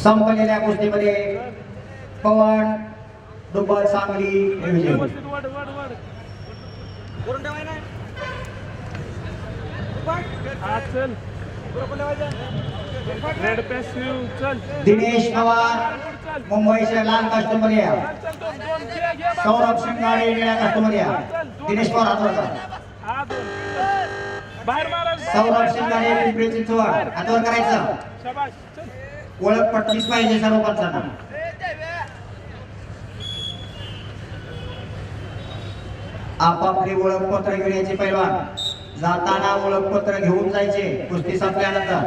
संपलेल्या कुस्तीमध्ये पवन दुब्बल सांगली हे विजयी. दिनेश पवार मुंबई से लाल कस्टमर या सौरभ शिंगाडे निळ्या कस्टमर या. दिनेश पवार हातवर सौरभ शिंगाडे पिंपरी चिंचवड हातवर करायचं. ओळख पटलीच पाहिजे सर्व पंचांना. आपापली ओळखपत्र घेऊन यायचे. पैलवान जाताना ओळखपत्र घेऊन जायचे कुस्ती संपल्यानंतर.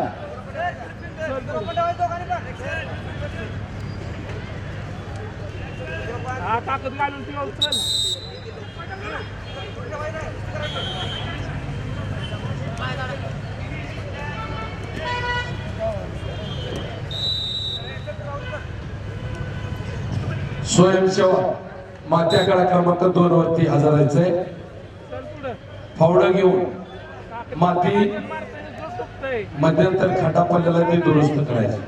ताकद घालून ती उचल. स्वयंसेवक मात्या काळा क्रमांक 2 वरती हजर राहायचंय. फावडं घेऊन माती मध्यंतर खड्डा पडलेला ते दुरुस्त करायचे.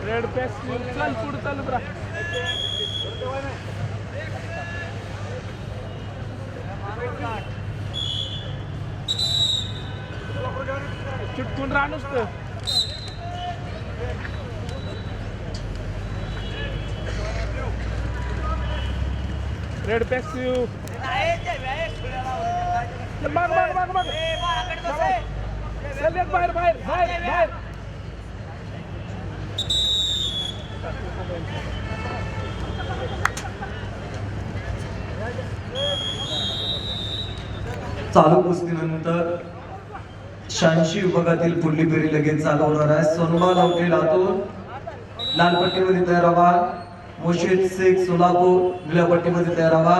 रेड पॅसिव चल पुढे चल ब्रा. चिटकून राहा नुसतं. रेड पॅसिव माग माग माग माग. चल एक बाहेर बाहेर बाहेर बाहेर. चालू कुस्तीनंतर 86 विभागातील पुढली फेरी लगेच चालू होणार आहे. सोनबा लावटे लातूर लाल पट्टीमध्ये तयार व्हा. मुर्शिद शेख सोलापूर निळ्या पट्टीमध्ये तयार व्हा.